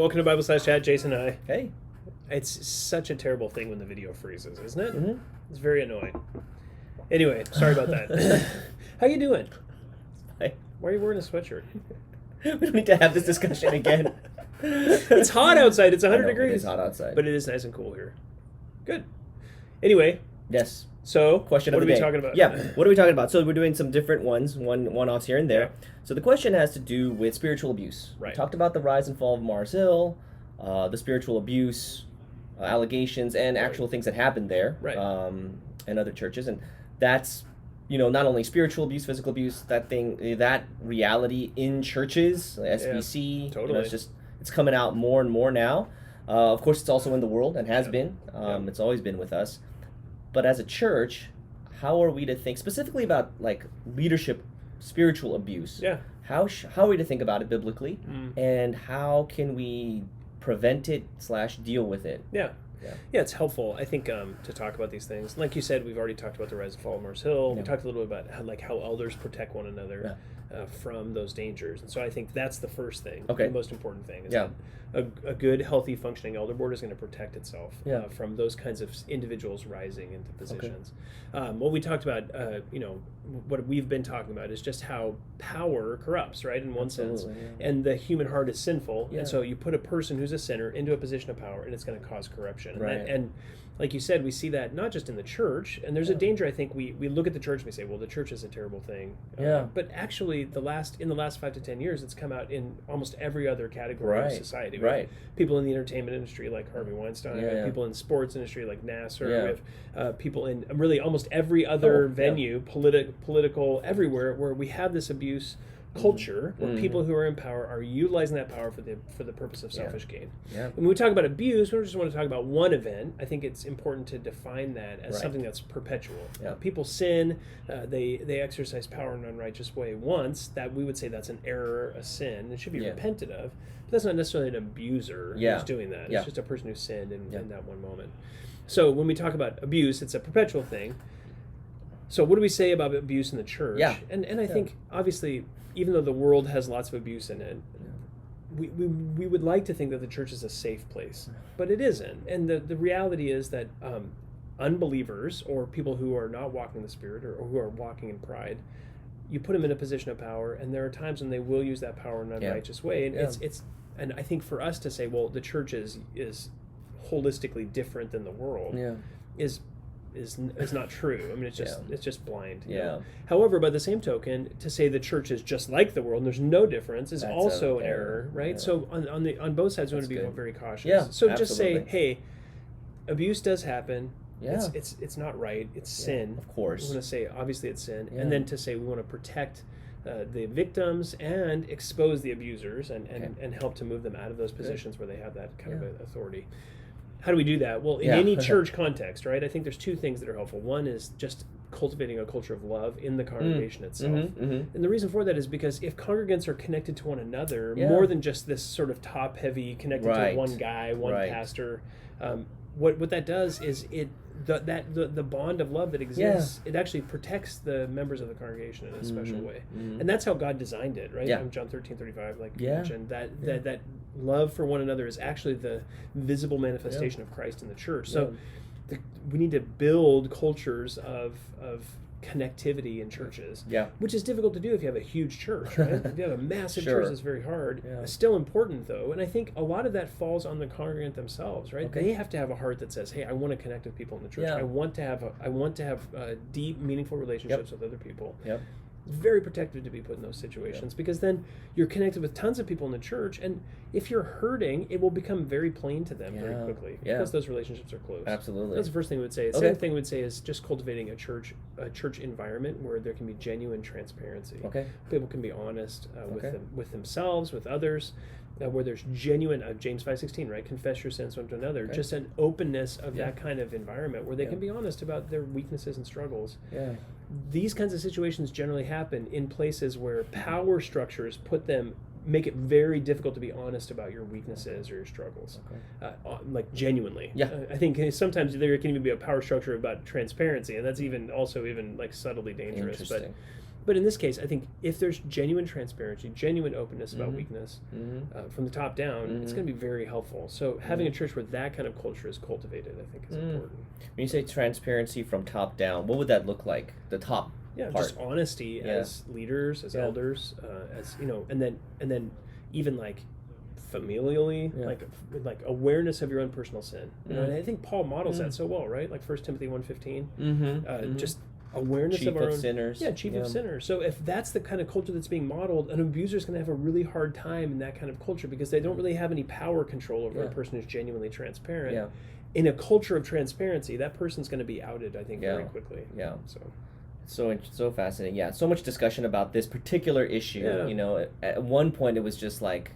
welcome to Bible/Chat, Jason and I. Hey. It's such a terrible thing when the video freezes, isn't it? Mm-hmm. It's very annoying. Anyway, sorry about that. How you doing? Hi. Why are you wearing a sweatshirt? We don't need to have this discussion again. It's hot outside. It's 100 degrees. It is hot outside. But it is nice and cool here. Good. Anyway. Yes. So, question what of the are day. we talking about? Yeah, what are we talking about? So we're doing some different one-offs here and there. Yeah. So the question has to do with spiritual abuse. Right. We talked about the rise and fall of Mars Hill, the spiritual abuse, allegations, and actual things that happened there, Right. And other churches. And that's, not only spiritual abuse, physical abuse, that reality in churches, SBC, totally. It's coming out more and more now. Of course, it's also in the world and has been. Yeah. It's always been with us. But as a church, how are we to think specifically about like leadership, spiritual abuse? Yeah. How are we to think about it biblically, and how can we prevent it / deal with it? Yeah, it's helpful, I think, to talk about these things. Like you said, we've already talked about the rise and fall of Mars Hill. Yeah. We talked a little bit about how elders protect one another from those dangers. And so I think that's the first thing, the most important thing. Is that a good, healthy, functioning elder board is going to protect itself from those kinds of individuals rising into positions. What we talked about, what we've been talking about is just how power corrupts, right, in one sense. Yeah. And the human heart is sinful. Yeah. And so you put a person who's a sinner into a position of power, and it's going to cause corruption. Right. And like you said, we see that not just in the church, and there's a danger, I think, we look at the church and we say, well, the church is a terrible thing. But actually, in the last 5 to 10 years, it's come out in almost every other category of society. Right. People in the entertainment industry like Harvey Weinstein, people in sports industry like Nasser, we have people in really almost every other venue, political, everywhere, where we have this abuse culture where people who are in power are utilizing that power for the purpose of selfish gain. Yeah. And when we talk about abuse, we don't just want to talk about one event. I think it's important to define that as something that's perpetual. Yeah. People sin, they exercise power in an unrighteous way once, that we would say that's an error, a sin. It should be repented of, but that's not necessarily an abuser who's doing that. It's just a person who sinned in that one moment. So when we talk about abuse, it's a perpetual thing. So what do we say about abuse in the church? Yeah. And I think, obviously, even though the world has lots of abuse in it, we would like to think that the church is a safe place, but it isn't. And the reality is that unbelievers, or people who are not walking in the Spirit, or who are walking in pride, you put them in a position of power, and there are times when they will use that power in an unrighteous way. And and I think for us to say, well, the church is holistically different than the world, is not true. I mean, it's just blind. Yeah. However, by the same token, to say the church is just like the world and there's no difference is also an error, right? Yeah. So on both sides, we want to be very cautious. Yeah, so just say, hey, abuse does happen. Yeah. It's not right. It's sin. Of course. We want to say, obviously, it's sin, and then to say we want to protect the victims and expose the abusers and help to move them out of those positions where they have that kind of authority. How do we do that? Well, in any church context, right? I think there's two things that are helpful. One is just cultivating a culture of love in the congregation itself. And the reason for that is because if congregants are connected to one another, more than just this sort of top-heavy, connected to one guy, one pastor, what that does is the bond of love that exists, it actually protects the members of the congregation in a special way. And that's how God designed it, right? John 13:35, like you mentioned, that love for one another is actually the visible manifestation of Christ in the church. So we need to build cultures of connectivity in churches, which is difficult to do if you have a huge church, right? If you have a massive church, it's very hard. It's still important, though, and I think a lot of that falls on the congregant themselves, right? They have to have a heart that says, hey, I want to connect with people in the church. I want to have deep, meaningful relationships with other people. It's very protective to be put in those situations because then you're connected with tons of people in the church, and if you're hurting, it will become very plain to them very quickly because those relationships are close. Absolutely. That's the first thing we would say. The second thing we would say is just cultivating a church environment where there can be genuine transparency. People can be honest with themselves, with others. Where there's genuine, James 5:16, right? Confess your sins one to another. Just an openness of that kind of environment where they can be honest about their weaknesses and struggles. These kinds of situations generally happen in places where power structures make it very difficult to be honest about your weaknesses or your struggles, like genuinely. I think sometimes there can even be a power structure about transparency, and that's even like subtly dangerous. But But in this case, I think if there's genuine transparency, genuine openness about weakness from the top down, it's going to be very helpful. So having a church where that kind of culture is cultivated, I think, is important. When you say transparency from top down, what would that look like? The top part? Just honesty as leaders, as elders, as and then even like familially, like awareness of your own personal sin. And I think Paul models that so well, right? Like 1 Timothy 1:15, just awareness chief of our own sinners. Yeah, chief of sinners. So if that's the kind of culture that's being modeled, an abuser is going to have a really hard time in that kind of culture because they don't really have any power control over a person who's genuinely transparent. Yeah. In a culture of transparency, that person's going to be outed, I think, very quickly. Yeah. So fascinating. Yeah, so much discussion about this particular issue. Yeah. At one point it was just like,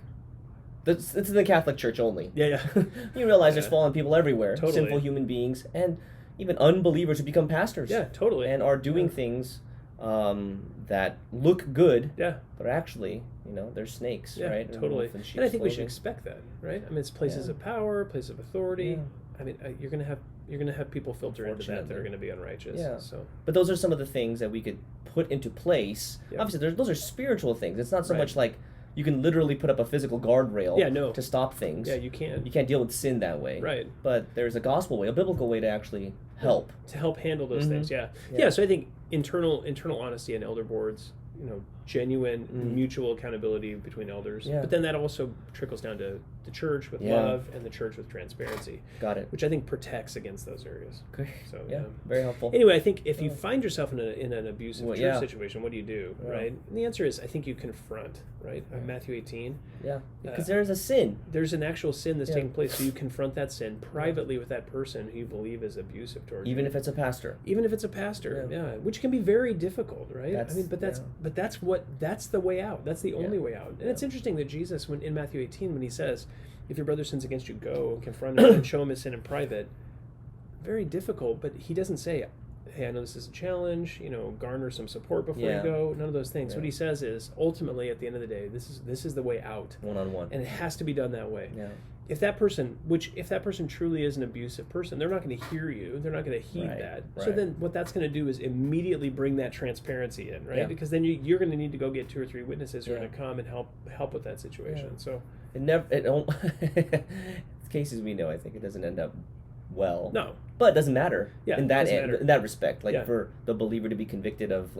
it's in the Catholic Church only. Yeah. You realize there's fallen people everywhere, Totally. sinful human beings, and even unbelievers who become pastors. Yeah, totally. And are doing things that look good, but actually, they're snakes, right? Totally. And I think we should expect that, right? I mean, it's places of power, places of authority. I mean, you're gonna have people filter into that are going to be unrighteous. Yeah. So, but those are some of the things that we could put into place. Yeah. Obviously, those are spiritual things. It's not so much like you can literally put up a physical guardrail to stop things. Yeah, you can. You can't deal with sin that way. Right. But there's a gospel way, a biblical way to actually help. To help handle those things, Yeah, so I think internal honesty in elder boards, genuine mutual accountability between elders. Yeah. But then that also trickles down to the church with love and the church with transparency. Got it. Which I think protects against those areas. Okay. So very helpful. Anyway, I think if you find yourself in an abusive church situation, what do you do, right? And the answer is, I think you confront, right? Matthew 18. Yeah. Because there is a sin. There's an actual sin that's taking place, so you confront that sin privately with that person who you believe is abusive towards you. Even if it's a pastor. Even if it's a pastor, which can be very difficult, right? That's the way out. That's the only way out. And it's interesting that Jesus, in Matthew 18, when he says, if your brother sins against you, go and confront him and show him his sin in private, very difficult, but he doesn't say, hey, I know this is a challenge, garner some support before you go. None of those things. What he says is, ultimately, at the end of the day, this is the way out. One-on-one. And it has to be done that way. Yeah. If that person truly is an abusive person, they're not going to hear you. They're not going to heed that. Right. So then what that's going to do is immediately bring that transparency in, right? Yeah. Because then you're going to need to go get 2 or 3 witnesses who are going to come and help with that situation. Yeah. So cases we know, I think it doesn't end up well. No. But it doesn't matter in that respect. Like for the believer to be convicted of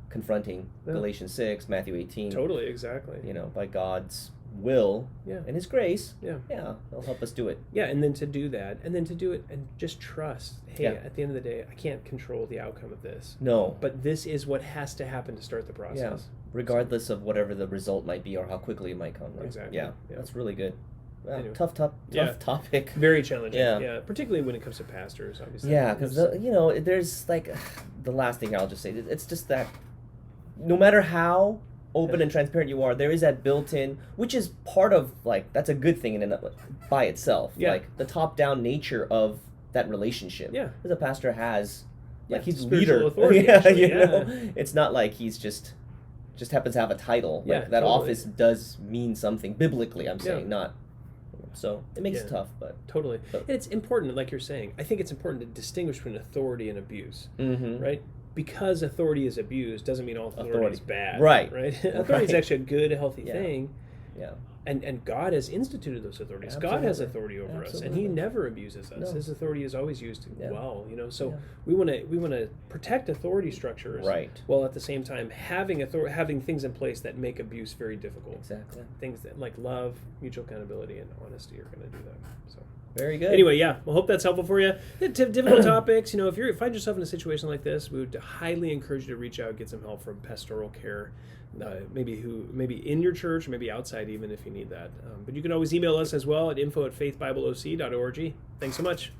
confronting Galatians 6, Matthew 18. Totally, exactly. By God's will and his grace, he'll help us do it. Yeah, and then to do that, and just trust, hey, at the end of the day, I can't control the outcome of this. No. But this is what has to happen to start the process. Yeah. Regardless of whatever the result might be or how quickly it might come. Right? Exactly. Yeah, that's really good. Wow, anyway. Tough topic. Very challenging. Yeah, particularly when it comes to pastors, obviously. Yeah, because there's the last thing I'll just say. It's just that no matter how open and transparent you are, there is that built-in, which is part of that's a good thing by itself. Yeah. The top-down nature of that relationship. Yeah, because a pastor has he's leader authority. It's not like he's just happens to have a title. That office does mean something biblically. I'm saying not. So it makes it tough, but totally. And it's important, like you're saying. I think it's important to distinguish between authority and abuse, right? Because authority is abused doesn't mean all authority is bad. Right. Authority is actually a good, healthy thing. Yeah. And God has instituted those authorities. Absolutely. God has authority over us, and He never abuses us. No. His authority is always used well. So we want to protect authority structures, right? While at the same time having things in place that make abuse very difficult. Exactly. Things that like love, mutual accountability, and honesty are going to do that. So. Very good. Anyway, well, hope that's helpful for you. Difficult topics. If you find yourself in a situation like this, we would highly encourage you to reach out, get some help from pastoral care. Maybe in your church, maybe outside even if you need that. But you can always email us as well at info@faithbibleoc.org. Thanks so much.